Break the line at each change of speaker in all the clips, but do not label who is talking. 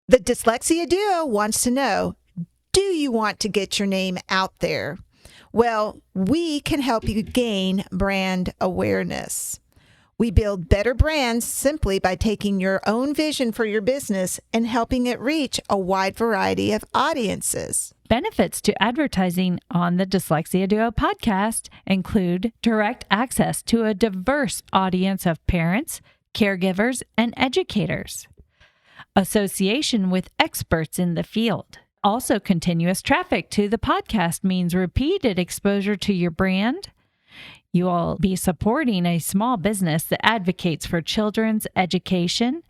The Dyslexia Duo wants to know, do you want to get your name out there? Well, we can help you gain brand awareness. We build better brands simply by taking your own vision for your business and helping it reach a wide variety of audiences.
Benefits to advertising on the Dyslexia Duo podcast include direct access to a diverse audience of parents, caregivers, and educators. Association with experts in the field. Also, continuous traffic to the podcast means repeated exposure to your brand. You will be supporting a small business that advocates for children's education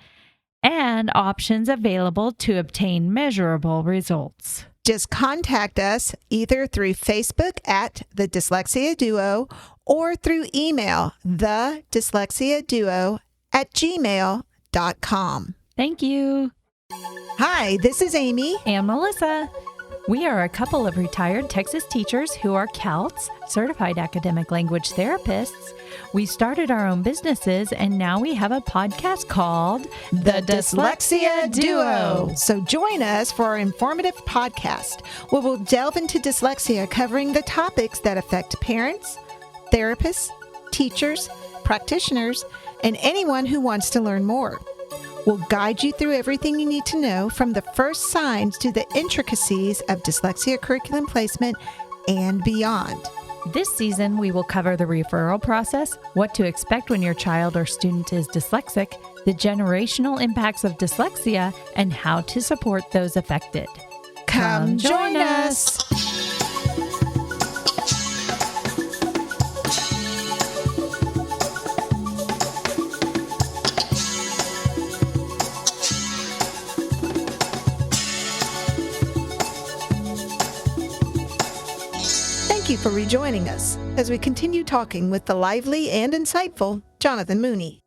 and options available to obtain measurable results.
Just contact us either through Facebook at The Dyslexia Duo or through email, thedyslexiaduo@gmail.com.
Thank you.
Hi, this is Amy.
And Melissa. We are a couple of retired Texas teachers who are CALTs, Certified Academic Language Therapists. We started our own businesses, and now we have a podcast called
The Dyslexia Duo. So join us for our informative podcast, where we'll delve into dyslexia, covering the topics that affect parents, therapists, teachers, practitioners, and anyone who wants to learn more. We'll guide you through everything you need to know, from the first signs to the intricacies of dyslexia curriculum placement and beyond.
This season, we will cover the referral process, what to expect when your child or student is dyslexic, the generational impacts of dyslexia, and how to support those affected.
Come join us. Thank you for rejoining us as we continue talking with the lively and insightful Jonathan Mooney.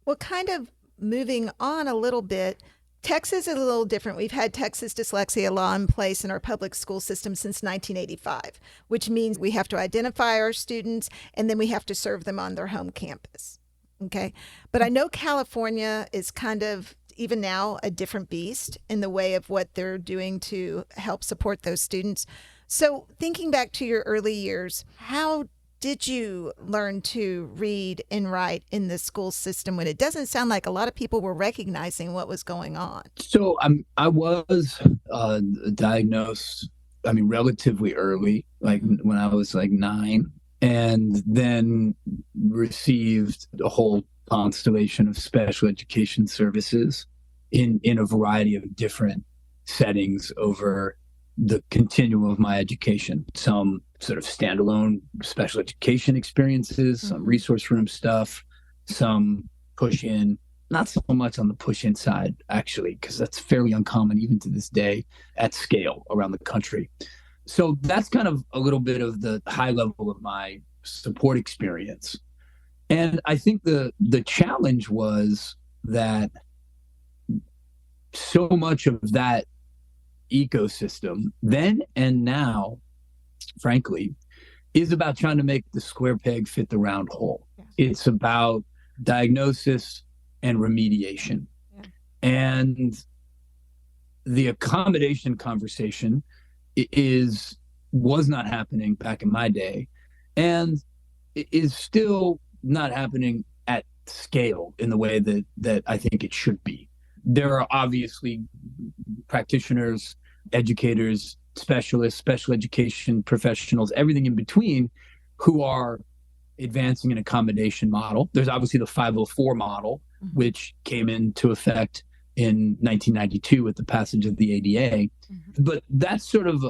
Well, kind of moving on a little bit, Texas is a little different. We've had Texas dyslexia law in place in our public school system since 1985, which means we have to identify our students and then we have to serve them on their home campus. Okay. But I know California is kind of, even now, a different beast in the way of what they're doing to help support those students. So thinking back to your early years, how did you learn to read and write in the school system when it doesn't sound like a lot of people were recognizing what was going on?
So I was diagnosed, relatively early, like when I was like 9, and then received a whole constellation of special education services in a variety of different settings over the continuum of my education. Some sort of standalone special education experiences, some resource room stuff, some push in, not so much on the push in side, actually, because that's fairly uncommon even to this day at scale around the country. So that's kind of a little bit of the high level of my support experience. And I think the challenge was that so much of that ecosystem then and now, frankly, is about trying to make the square peg fit the round hole. Yeah. It's about diagnosis and remediation. Yeah. And the accommodation conversation was not happening back in my day, and is still not happening at scale in the way that I think it should be. There are obviously practitioners, educators, specialists, special education professionals, everything in between, who are advancing an accommodation model. There's obviously the 504 model, which came into effect in 1992 with the passage of the ADA. But that's sort of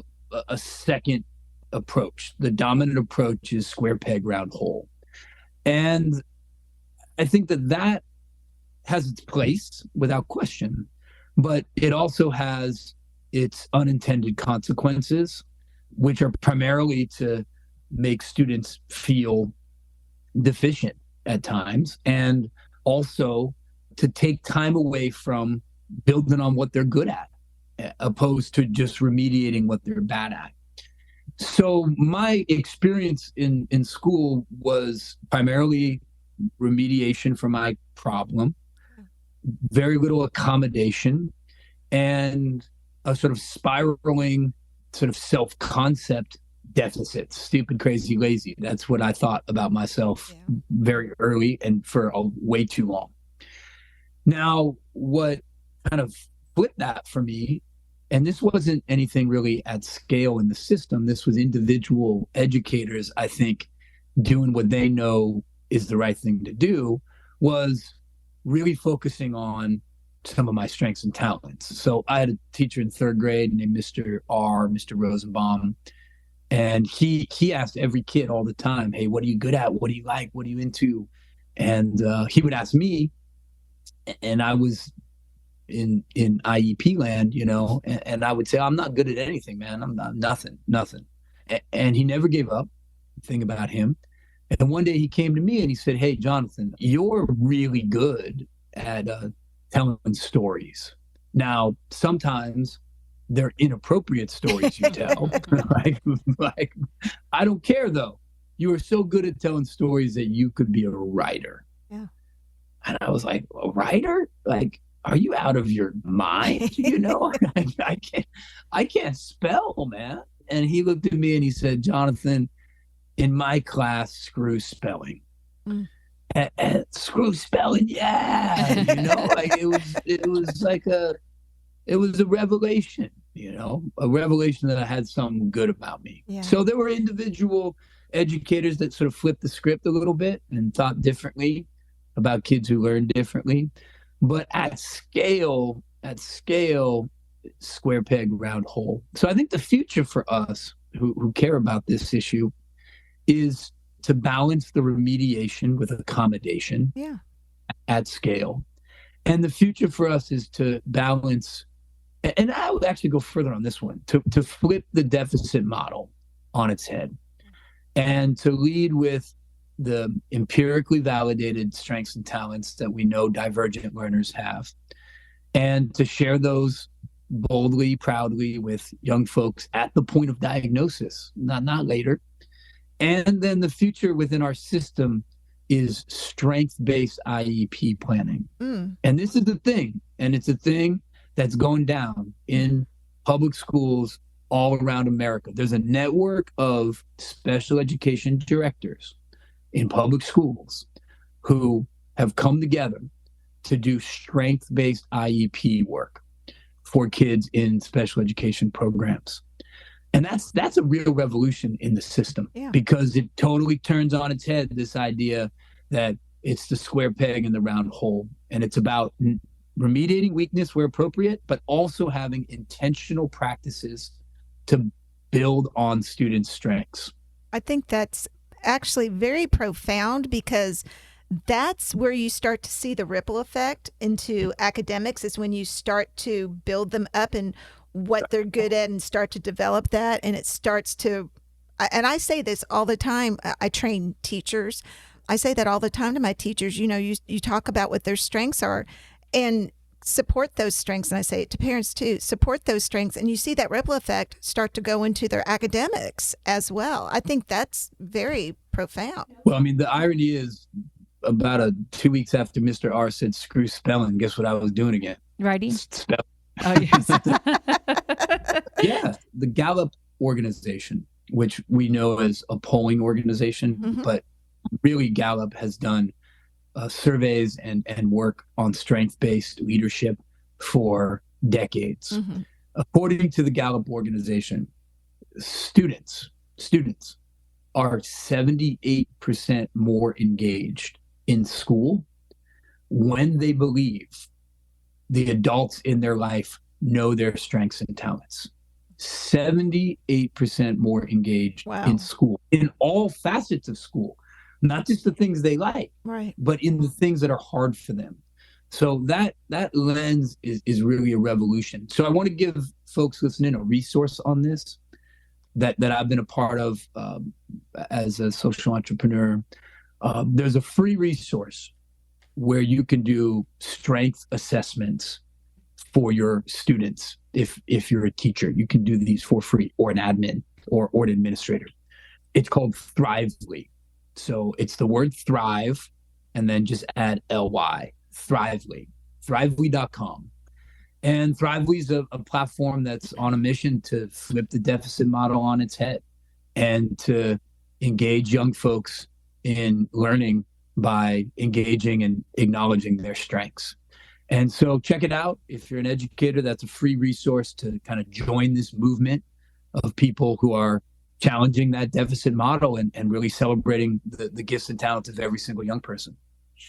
a second approach. The dominant approach is square peg, round hole. And I think that has its place without question, but it also has its unintended consequences, which are primarily to make students feel deficient at times, and also to take time away from building on what they're good at, opposed to just remediating what they're bad at. So my experience in school was primarily remediation for my problem, very little accommodation, and a sort of spiraling sort of self-concept deficits, stupid, crazy, lazy. That's what I thought about myself very early and for way too long. Now, what kind of flipped that for me, and this wasn't anything really at scale in the system, this was individual educators, I think, doing what they know is the right thing to do, was really focusing on some of my strengths and talents. So I had a teacher in third grade named Mr. Rosenbaum, and he asked every kid all the time, hey, what are you good at? What do you like? What are you into? And he would ask me, and I was in IEP land, and I would say, I'm not good at anything, man. I'm not nothing. And he never gave up. Thing about him. And one day he came to me and he said, hey, Jonathan, you're really good at telling stories. Now, sometimes they're inappropriate stories you tell. like, I don't care, though. You are so good at telling stories that you could be a writer.
Yeah.
And I was like, a writer? Like, are you out of your mind? I can't spell, man. And he looked at me and he said, Jonathan, in my class, screw spelling. And screw spelling, yeah. Like it was a revelation, a revelation that I had something good about me.
Yeah.
So there were individual educators that sort of flipped the script a little bit and thought differently about kids who learn differently. But at scale, square peg, round hole. So I think the future for us who care about this issue is to balance the remediation with accommodation at scale. And the future for us is to balance, and I would actually go further on this one, to flip the deficit model on its head and to lead with the empirically validated strengths and talents that we know divergent learners have, and to share those boldly, proudly with young folks at the point of diagnosis, not later. And then the future within our system is strength-based IEP planning. And this is the thing, and it's a thing that's going down in public schools all around America. There's a network of special education directors in public schools who have come together to do strength-based IEP work for kids in special education programs. And that's a real revolution in the system, because it totally turns on its head this idea that it's the square peg in the round hole. And it's about remediating weakness where appropriate, but also having intentional practices to build on students' strengths.
I think that's actually very profound, because that's where you start to see the ripple effect into academics, is when you start to build them up and what they're good at and start to develop that. And it starts to, and I say this all the time, I train teachers. I say that all the time to my teachers, you talk about what their strengths are and support those strengths. And I say it to parents too, support those strengths. And you see that ripple effect start to go into their academics as well. I think that's very profound.
Well, I mean, the irony is about 2 weeks after Mr. R said, screw spelling, guess what I was doing again?
Writing?
Spelling.
Oh, yes.
Yeah, the Gallup organization, which we know as a polling organization, but really Gallup has done surveys and work on strength-based leadership for decades. According to the Gallup organization, students are 78% more engaged in school when they believe the adults in their life know their strengths and talents. 78% more engaged in school, in all facets of school, not just the things they like, but in the things that are hard for them. So that lens is really a revolution. So I want to give folks listening a resource on this that I've been a part of as a social entrepreneur. There's a free resource where you can do strength assessments for your students. If you're a teacher, you can do these for free, or an admin or an administrator. It's called Thrively. So it's the word thrive and then just add LY, Thrively, thrively.com. And Thrively is a platform that's on a mission to flip the deficit model on its head and to engage young folks in learning by engaging and acknowledging their strengths. And so check it out. If you're an educator, that's a free resource to kind of join this movement of people who are challenging that deficit model and really celebrating the gifts and talents of every single young person.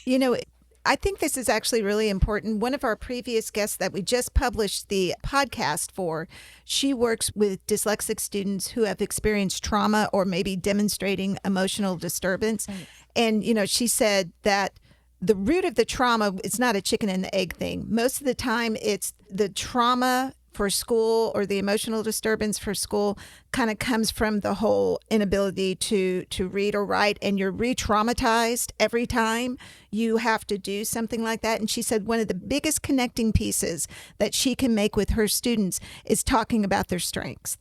You know, I think this is actually really important. One of our previous guests that we just published the podcast for, she works with dyslexic students who have experienced trauma or maybe demonstrating emotional disturbance. Right. And, you know, she said that the root of the trauma, it's not a chicken and the egg thing. Most of the time, it's the trauma for school or the emotional disturbance for school kind of comes from the whole inability to read or write, and you're re-traumatized every time you have to do something like that. And she said one of the biggest connecting pieces that she can make with her students is talking about their strengths.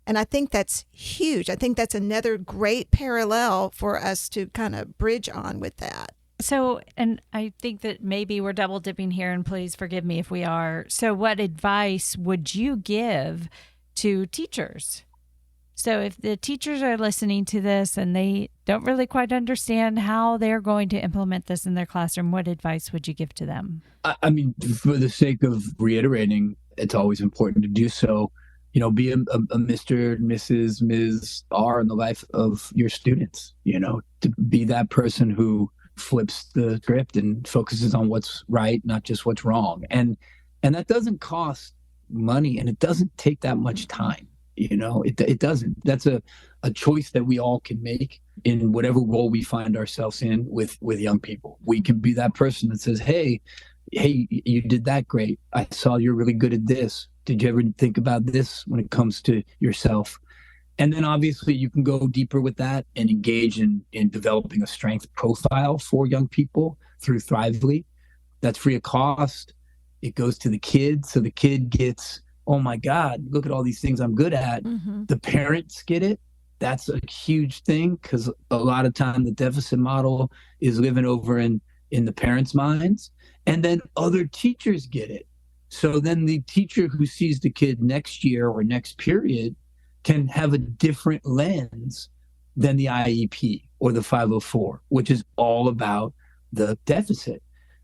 And I think that's huge. I think that's another great parallel for us to kind of bridge on with that.
So, and I think that maybe we're double dipping here, and please forgive me if we are. So what advice would you give to teachers? So if the teachers are listening to this and they don't really quite understand how they're going to implement this in their classroom, what advice would you give to them?
I mean, for the sake of reiterating, it's always important to do so. You know, be a Mr., Mrs., Ms. R in the life of your students, you know, to be that person who flips the script and focuses on what's right, not just what's wrong. And that doesn't cost money, and it doesn't take that much time. You know, it doesn't. That's a choice that we all can make in whatever role we find ourselves in with young people. We can be that person that says, hey, you did that great. I saw you're really good at this. Did you ever think about this when it comes to yourself? And then obviously you can go deeper with that and engage in developing a strength profile for young people through Thrively. That's free of cost. It goes to the kid. So the kid gets, oh my God, look at all these things I'm good at. Mm-hmm. The parents get it. That's a huge thing, because a lot of time the deficit model is living over in the parents' minds. And then other teachers get it. So then the teacher who sees the kid next year or next period can have a different lens than the IEP or the 504, which is all about the deficit.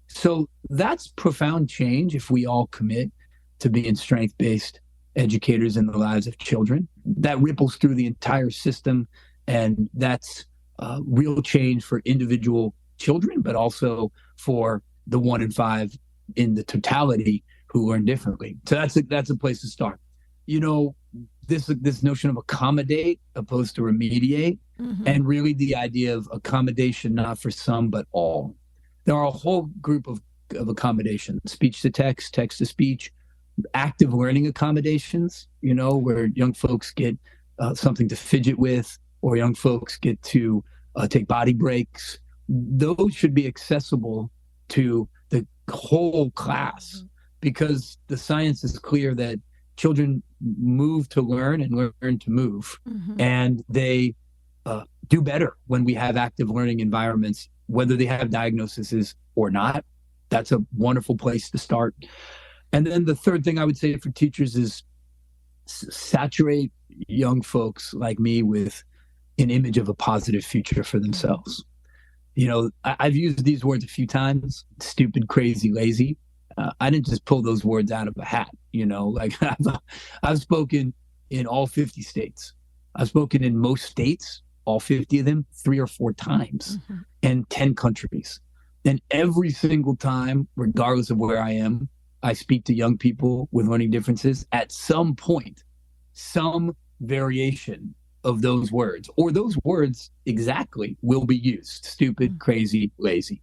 So that's profound change if we all commit to being strength-based educators in the lives of children. That ripples through the entire system, and that's real change for individual children, but also for the 1 in 5 in the totality who learn differently. So that's a place to start. You know, this notion of accommodate opposed to remediate, mm-hmm. and really the idea of accommodation, not for some, but all. There are a whole group of accommodations: speech to text, text to speech, active learning accommodations, you know, where young folks get something to fidget with, or young folks get to take body breaks. Those should be accessible to the whole class, mm-hmm. because the science is clear that children move to learn and learn to move. Mm-hmm. And they do better when we have active learning environments, whether they have diagnoses or not. That's a wonderful place to start. And then the third thing I would say for teachers is saturate young folks like me with an image of a positive future for themselves. You know, I've used these words a few times: stupid, crazy, lazy. I didn't just pull those words out of a hat, you know, like I've spoken in all 50 states. I've spoken in most states, all 50 of them, 3 or 4 times, mm-hmm. and 10 countries. And every single time, regardless of where I am, I speak to young people with learning differences. At some point, some variation of those words, or those words exactly, will be used: stupid, mm-hmm. crazy, lazy.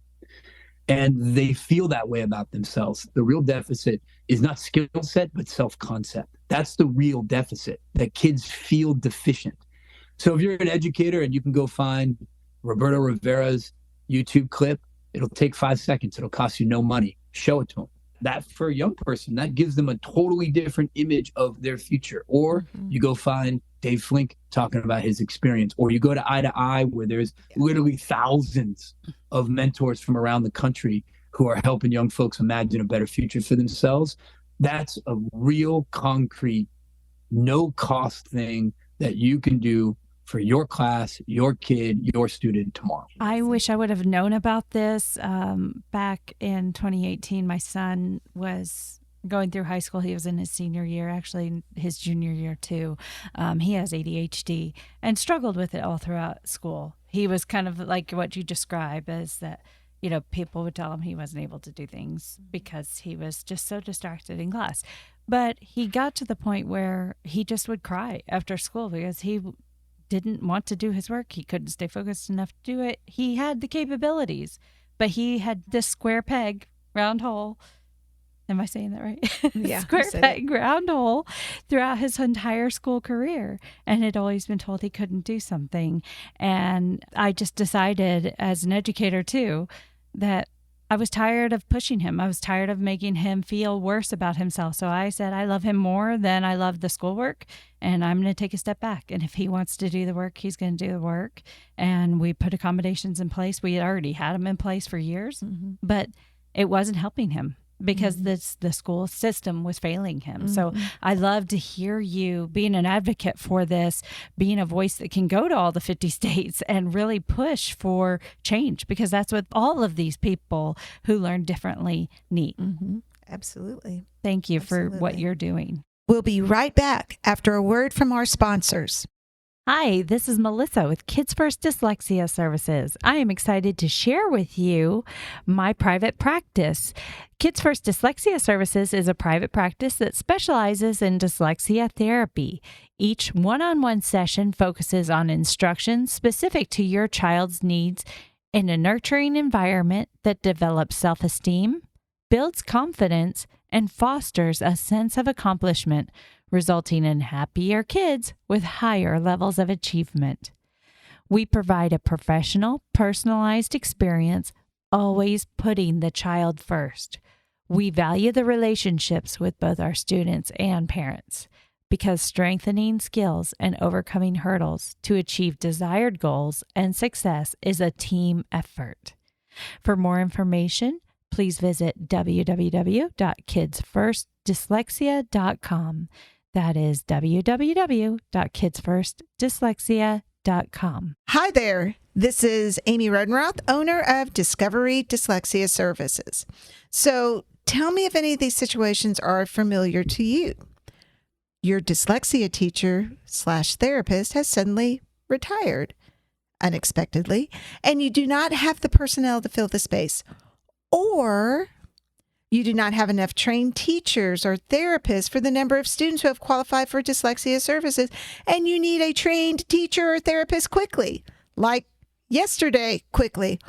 And they feel that way about themselves. The real deficit is not skill set, but self-concept. That's the real deficit, that kids feel deficient. So if you're an educator and you can go find Roberto Rivera's YouTube clip, it'll take 5 seconds. It'll cost you no money. Show it to them. That, for a young person, that gives them a totally different image of their future. Or mm-hmm. you go find Dave Flink talking about his experience, or you go to Eye, where there's literally thousands of mentors from around the country who are helping young folks imagine a better future for themselves. That's a real concrete, no cost thing that you can do for your class, your kid, your student tomorrow.
I wish I would have known about this back in 2018. My son was going through high school. He was in his senior year, actually his junior year too. He has ADHD and struggled with it all throughout school. He was kind of like what you describe as that, people would tell him he wasn't able to do things because he was just so distracted in class. But he got to the point where he just would cry after school because he didn't want to do his work. He couldn't stay focused enough to do it. He had the capabilities, but he had this square peg, round hole. Am I saying that right?
Yeah.
Square peg, round hole throughout his entire school career, and had always been told he couldn't do something. And I just decided as an educator too, that I was tired of pushing him. I was tired of making him feel worse about himself. So I said, I love him more than I love the schoolwork, and I'm going to take a step back. And if he wants to do the work, he's going to do the work. And we put accommodations in place. We had already had them in place for years, but it wasn't helping him because the school system was failing him. So I love to hear you being an advocate for this, being a voice that can go to all the 50 states and really push for change, because that's what all of these people who learn differently need.
Absolutely.
Thank you for what you're doing.
We'll be right back after a word from our sponsors.
Hi, this is Melissa with Kids First Dyslexia Services. I am excited to share with you my private practice. Kids First Dyslexia Services is a private practice that specializes in dyslexia therapy. Each one-on-one session focuses on instruction specific to your child's needs in a nurturing environment that develops self-esteem, builds confidence, and fosters a sense of accomplishment, resulting in happier kids with higher levels of achievement. We provide a professional, personalized experience, always putting the child first. We value the relationships with both our students and parents, because strengthening skills and overcoming hurdles to achieve desired goals and success is a team effort. For more information, please visit www.kidsfirstdyslexia.com. That is www.kidsfirstdyslexia.com.
Hi there. This is Amy Rodenroth, owner of Discovery Dyslexia Services. So tell me if any of these situations are familiar to you. Your dyslexia teacher / therapist has suddenly retired unexpectedly, and you do not have the personnel to fill the space. Or you do not have enough trained teachers or therapists for the number of students who have qualified for dyslexia services, and you need a trained teacher or therapist quickly, like yesterday quickly.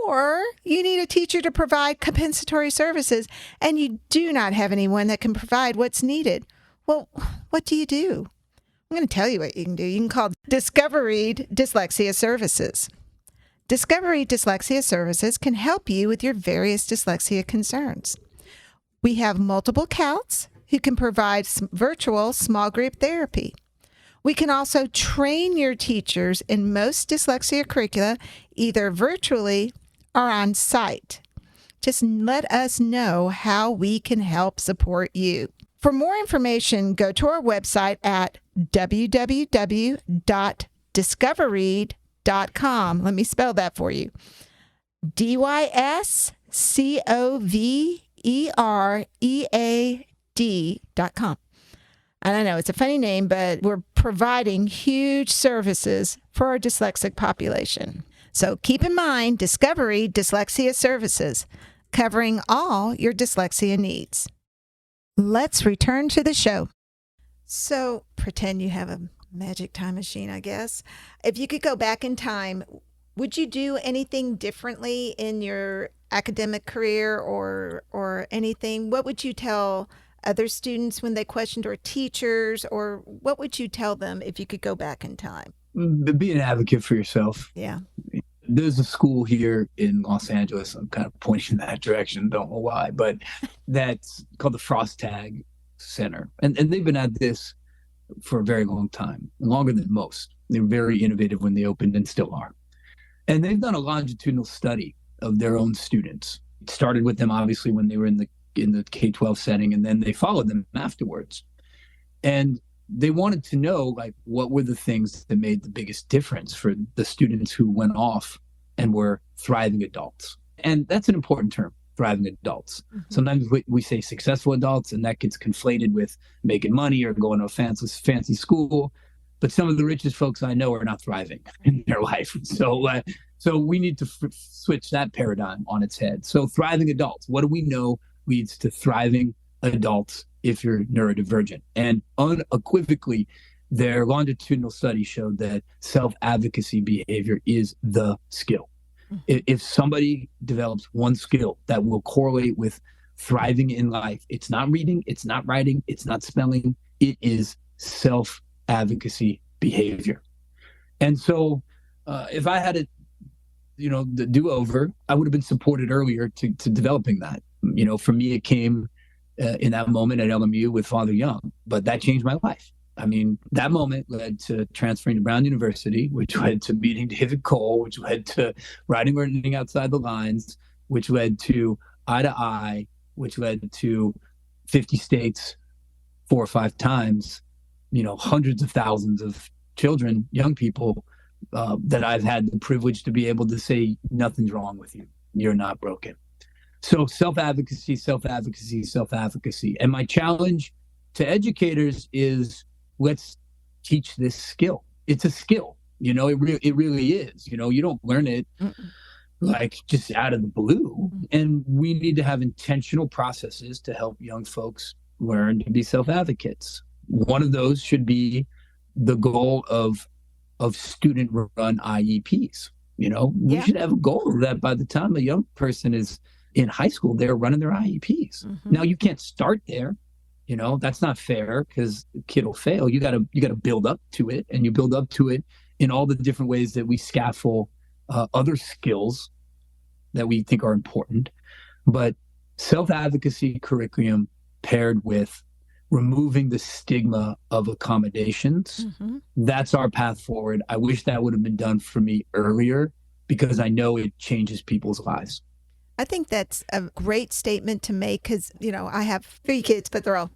Or you need a teacher to provide compensatory services, and you do not have anyone that can provide what's needed. Well, what do? I'm going to tell you what you can do. You can call Discovery Dyslexia Services. Discovery Dyslexia Services can help you with your various dyslexia concerns. We have multiple COUTs who can provide virtual small group therapy. We can also train your teachers in most dyslexia curricula, either virtually or on site. Just let us know how we can help support you. For more information, go to our website at www.discovereed.com. Let me spell that for you. DYSCOVEREAD.com. I don't know, it's a funny name, but we're providing huge services for our dyslexic population. So keep in mind, Discovery Dyslexia Services, covering all your dyslexia needs. Let's return to the show. So pretend you have a magic time machine, I guess. If you could go back in time, would you do anything differently in your academic career or anything? What would you tell other students when they questioned, or teachers, or what would you tell them if you could go back in time?
Be an advocate for yourself.
Yeah.
There's a school here in Los Angeles. I'm kind of pointing in that direction. Don't know why, but that's called the Frost Tag Center. And they've been at this for a very long time, longer than most. They were very innovative when they opened and still are. And they've done a longitudinal study of their own students. It started with them, obviously, when they were in the in the K-12 setting, and then they followed them afterwards. And they wanted to know, like, what were the things that made the biggest difference for the students who went off and were thriving adults. And that's an important term, thriving adults. Mm-hmm. Sometimes we say successful adults, and that gets conflated with making money or going to a fancy school. But some of the richest folks I know are not thriving in their life. So we need to switch that paradigm on its head. So thriving adults, what do we know leads to thriving adults if you're neurodivergent? And unequivocally, their longitudinal study showed that self-advocacy behavior is the skill. Mm-hmm. If somebody develops one skill that will correlate with thriving in life, it's not reading, it's not writing, it's not spelling, it is self-advocacy behavior. And so if I had the do-over, I would have been supported earlier to developing that. For me, it came in that moment at LMU with Father Young, but that changed my life. I mean, that moment led to transferring to Brown University, which led to meeting David Cole, which led to writing Learning Outside the Lines, which led to Eye to Eye, which led to 50 states 4 or 5 times, hundreds of thousands of children, young people that I've had the privilege to be able to say, nothing's wrong with you. You're not broken. So self-advocacy, self-advocacy, self-advocacy. And my challenge to educators is, let's teach this skill. It's a skill. It really is. You don't learn it like just out of the blue. And we need to have intentional processes to help young folks learn to be self-advocates. One of those should be the goal of student-run IEPs. We should have a goal that by the time a young person is in high school, they're running their IEPs. Mm-hmm. Now, you can't start there. That's not fair because the kid will fail. You gotta build up to it, and you build up to it in all the different ways that we scaffold other skills that we think are important. But self-advocacy curriculum paired with removing the stigma of accommodations, that's our path forward. I wish that would have been done for me earlier because I know it changes people's lives.
I think that's a great statement to make because, I have 3 kids, but they're all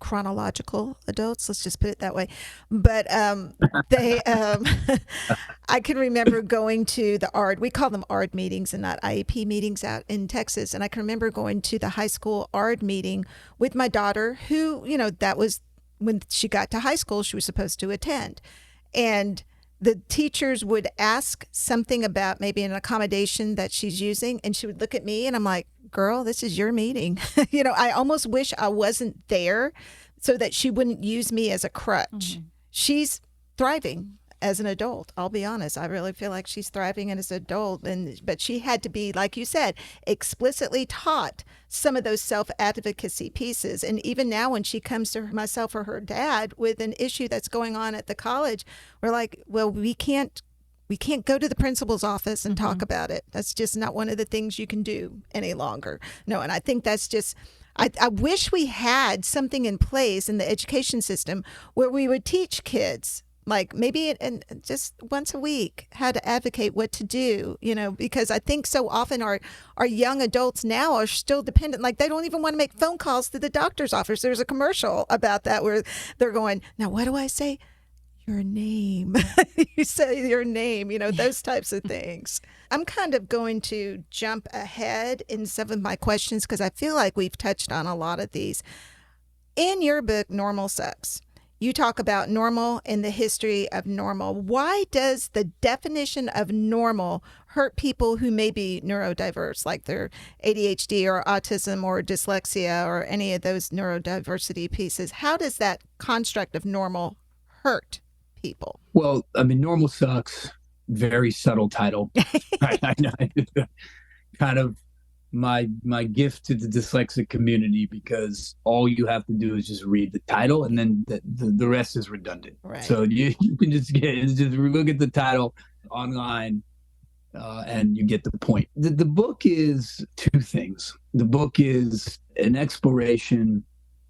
chronological adults. Let's just put it that way. But I can remember going to the ARD. We call them ARD meetings and not IEP meetings out in Texas. And I can remember going to the high school ARD meeting with my daughter who, that was when she got to high school, she was supposed to attend. And the teachers would ask something about maybe an accommodation that she's using, and she would look at me and I'm like, girl, this is your meeting. I almost wish I wasn't there so that she wouldn't use me as a crutch. Mm-hmm. She's thriving as an adult. I'll be honest. I really feel like she's thriving as an adult. But she had to be, like you said, explicitly taught some of those self-advocacy pieces. And even now when she comes to myself or her dad with an issue that's going on at the college, we're like, well, we can't go to the principal's office and talk about it. That's just not one of the things you can do any longer. No, and I think that's just, I wish we had something in place in the education system where we would teach kids, like maybe just once a week, how to advocate what to do, because I think so often our young adults now are still dependent. Like they don't even want to make phone calls to the doctor's office. There's a commercial about that where they're going, now what do I say? Your name. You say your name, those types of things. I'm kind of going to jump ahead in some of my questions because I feel like we've touched on a lot of these. In your book, Normal Sucks, you talk about normal and the history of normal. Why does the definition of normal hurt people who may be neurodiverse, like their ADHD or autism or dyslexia or any of those neurodiversity pieces? How does that construct of normal hurt people?
Well, Normal Sucks, very subtle title. I know. Kind of my gift to the dyslexic community, because all you have to do is just read the title and then the rest is redundant. Right. So you can just look at the title online and you get the point. The book is 2 things. The book is an exploration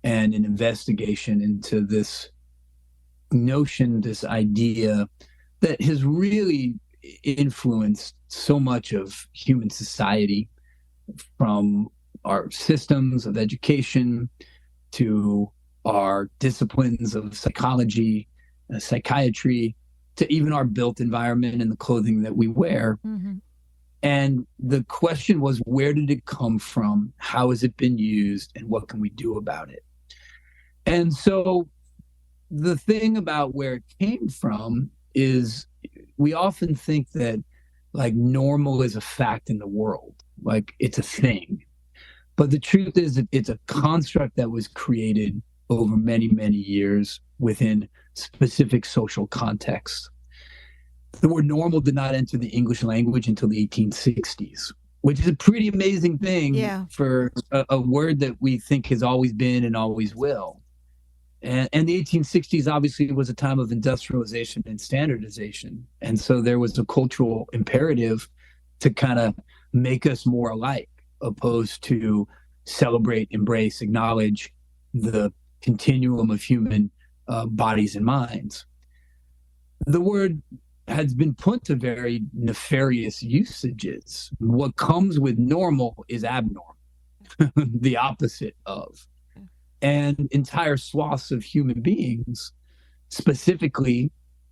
and an investigation into this notion, this idea that has really influenced so much of human society from our systems of education, to our disciplines of psychology, psychiatry, to even our built environment and the clothing that we wear.
Mm-hmm.
And the question was, where did it come from? How has it been used? And what can we do about it? And so the thing about where it came from is we often think that like normal is a fact in the world, like it's a thing. But the truth is that it's a construct that was created over many, many years within specific social contexts. The word normal did not enter the English language until the 1860s, which is a pretty amazing thing for a word that we think has always been and always will. And the 1860s obviously was a time of industrialization and standardization. And so there was a cultural imperative to kind of make us more alike, opposed to celebrate, embrace, acknowledge the continuum of human bodies and minds. The word has been put to very nefarious usages. What comes with normal is abnormal, the opposite of. And entire swaths of human beings, specifically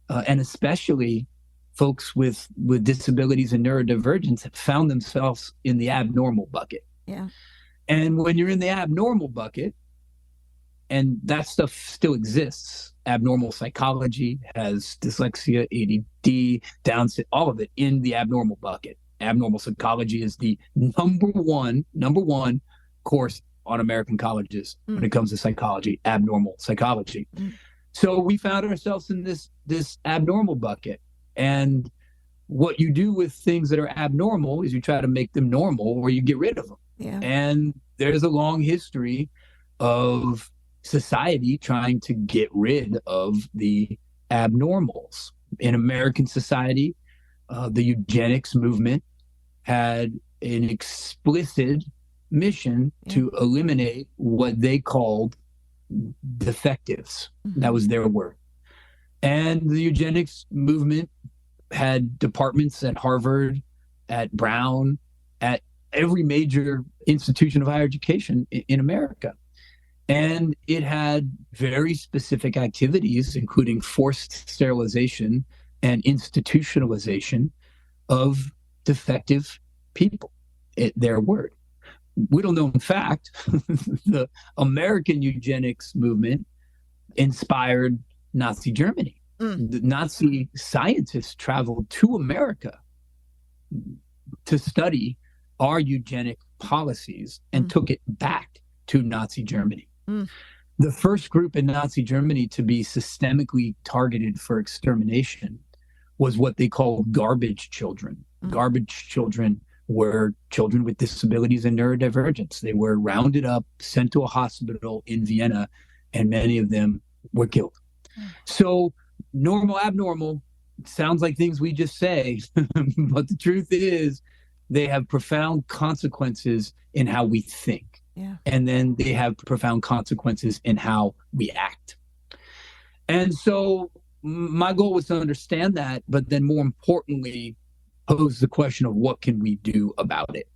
and especially folks with disabilities and neurodivergence, have found themselves in the abnormal bucket.
Yeah. And
when you're in the abnormal bucket, and that stuff still exists, abnormal psychology has dyslexia, ADD, Down syndrome, all of it in the abnormal bucket. Abnormal psychology is the number one course on American colleges when it comes to psychology, abnormal psychology. So we found ourselves in this abnormal bucket. And what you do with things that are abnormal is you try to make them normal or you get rid of them.
Yeah.
And there's a long history of society trying to get rid of the abnormals. In American society, the eugenics movement had an explicit mission to eliminate what they called defectives. That was their word. And the eugenics movement had departments at Harvard, at Brown, at every major institution of higher education in America. And it had very specific activities, including forced sterilization and institutionalization of defective people, their word. Little known fact, the American eugenics movement inspired Nazi Germany. The Nazi scientists traveled to America to study our eugenic policies and took it back to Nazi Germany. The first group in Nazi Germany to be systemically targeted for extermination was what they called garbage children. Garbage children were children with disabilities and neurodivergence. They were rounded up, sent to a hospital in Vienna, and many of them were killed. So normal, abnormal sounds like things we just say, but the truth is they have profound consequences in how we think.
Yeah.
And then they have profound consequences in how we act. And so my goal was to understand that, but then more importantly, pose the question of what can we do about it?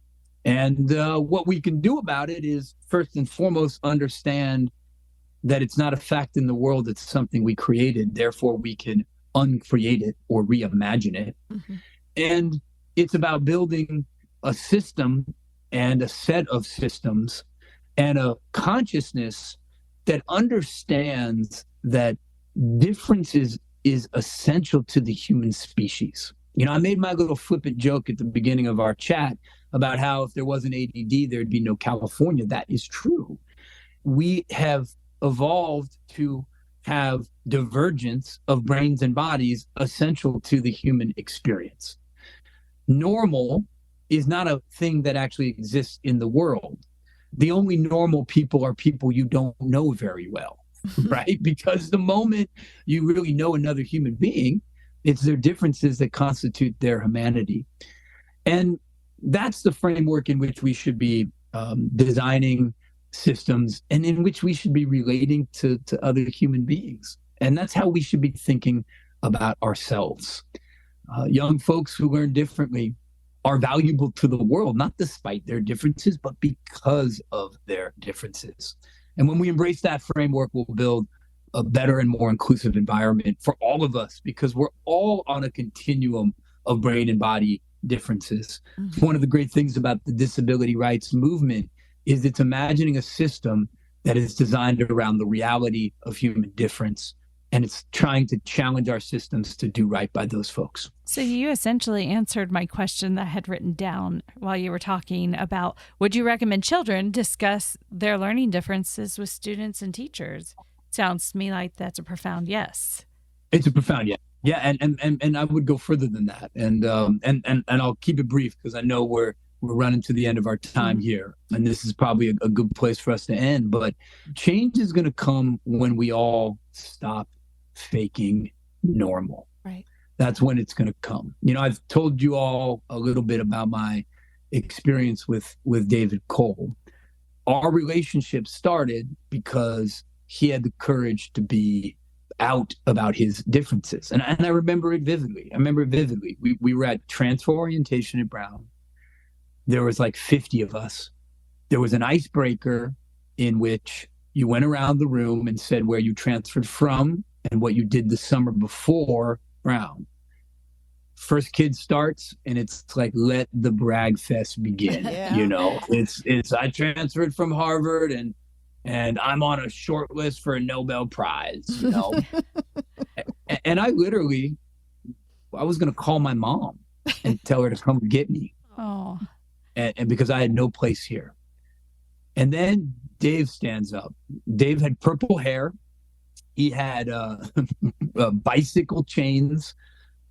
And what we can do about it is first and foremost understand that it's not a fact in the world, it's something we created, therefore we can uncreate it or reimagine it. And it's about building a system and a set of systems and a consciousness that understands that difference is essential to the human species. You know, I made my little flippant joke at the beginning of our chat about how if there wasn't ADD, there'd be no California. That is true. We have evolved to have divergence of brains and bodies essential to the human experience. Normal is not a thing that actually exists in the world. The only normal people are people you don't know very well, right? Because the moment you really know another human being, it's their differences that constitute their humanity. And that's the framework in which we should be designing systems and in which we should be relating to other human beings. And that's how we should be thinking about ourselves. Young folks who learn differently are valuable to the world, not despite their differences, but because of their differences. And when we embrace that framework, we'll build a better and more inclusive environment for all of us, because we're all on a continuum of brain and body differences. Mm-hmm. One of the great things about the disability rights movement is it's imagining a system that is designed around the reality of human difference. And it's trying to challenge our systems to do right by those folks.
So you essentially answered my question that I had written down while you were talking about, would you recommend children discuss their learning differences with students and teachers? Sounds to me like that's a profound yes.
It's a profound yes. Yeah, and I would go further than that. And I'll keep it brief because I know we're running to the end of our time here. And this is probably a good place for us to end. But change is going to come when we all stop faking normal.
Right.
That's when it's going to come. You know, I've told you all a little bit about my experience with David Cole. Our relationship started because he had the courage to be out about his differences. And I remember it vividly. We were at transfer orientation at Brown. There was like 50 of us. There was an icebreaker in which you went around the room and said where you transferred from and what you did the summer before Brown. First kid starts and it's like, let the brag fest begin. Yeah. You know, it's I transferred from Harvard and I'm on a short list for a Nobel Prize, you know. And I was going to call my mom and tell her to come get me.
Oh.
And because I had no place here. And then Dave stands up. Dave had purple hair. He had bicycle chains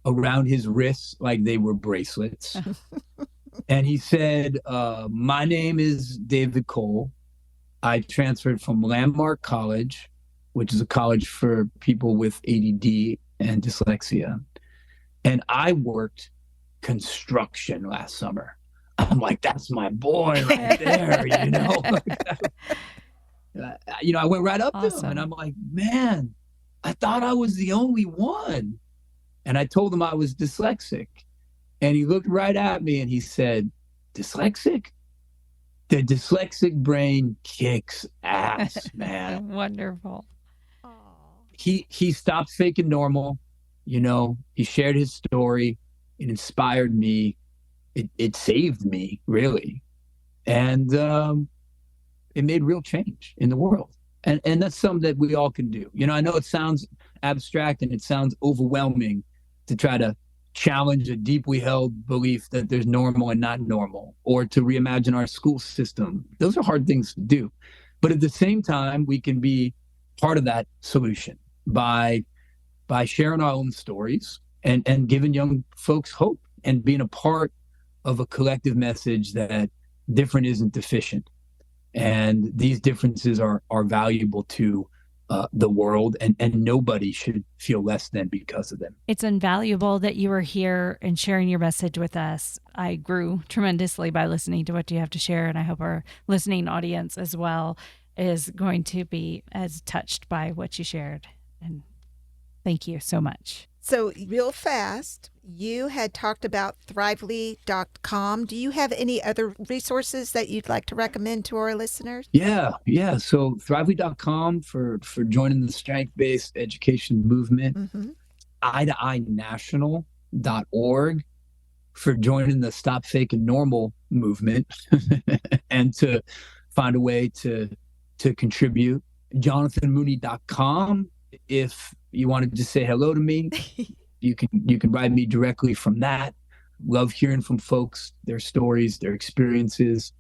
around his wrists like they were bracelets. And he said, my name is David Cole. I transferred from Landmark College, which is a college for people with ADD and dyslexia. And I worked construction last summer. I'm like, that's my boy right there, you know? I went right up to him and I'm like, man, I thought I was the only one. And I told him I was dyslexic. And he looked right at me and he said, dyslexic? The dyslexic brain kicks ass, man.
Wonderful.
He stopped faking normal. You know, he shared his story. It inspired me. It saved me, really. And it made real change in the world. And that's something that we all can do. You know, I know it sounds abstract and it sounds overwhelming to try to challenge a deeply held belief that there's normal and not normal, or to reimagine our school system. Those are hard things to do. But at the same time, we can be part of that solution by sharing our own stories and giving young folks hope and being a part of a collective message that different isn't deficient. And these differences are valuable to the world, and nobody should feel less than because of them.
It's invaluable that you were here and sharing your message with us. I grew tremendously by listening to what you have to share, and I hope our listening audience as well is going to be as touched by what you shared. And thank you so much.
So real fast, you had talked about Thrively.com. Do you have any other resources that you'd like to recommend to our listeners?
Yeah. So Thrively.com for joining the strength-based education movement. Mm-hmm. eye2eyenational.org for joining the Stop Faking Normal movement and to find a way to contribute. JonathanMooney.com if you wanted to say hello to me. You can write me directly from that. Love hearing from folks, their stories, their experiences.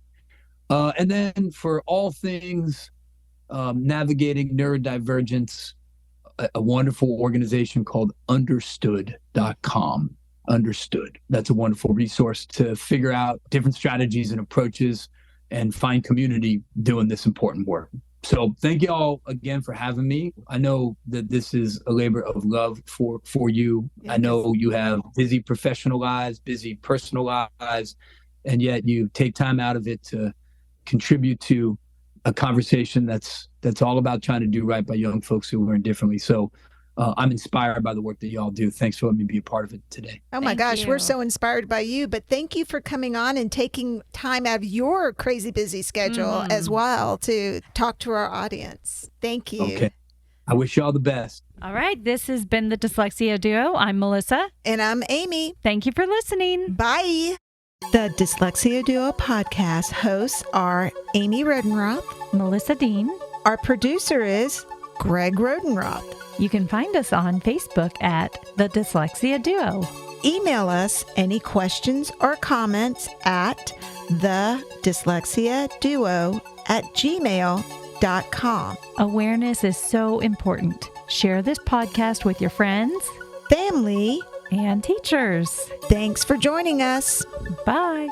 And then for all things navigating neurodivergence, a wonderful organization called Understood.com. Understood. That's a wonderful resource to figure out different strategies and approaches and find community doing this important work. So thank you all again for having me. I know that this is a labor of love for you. Yes. I know you have busy professional lives, busy personal lives, and yet you take time out of it to contribute to a conversation that's all about trying to do right by young folks who learn differently. So I'm inspired by the work that y'all do. Thanks for letting me be a part of it today.
Oh my
Thank
gosh,
you.
we're so inspired by you. But thank you for coming on and taking time out of your crazy busy schedule as well to talk to our audience. Thank you.
Okay. I wish y'all the best.
All right. This has been the Dyslexia Duo. I'm Melissa.
And I'm Amy.
Thank you for listening.
Bye. The Dyslexia Duo podcast hosts are Amy Rodenroth.
Melissa Dean.
Our producer is Greg Rodenroth.
You can find us on Facebook at the Dyslexia Duo.
Email us any questions or comments at thedyslexiaduo@gmail.com.
Awareness is so important. Share this podcast with your friends
Family,
and teachers.
thanks for joining us.
Bye.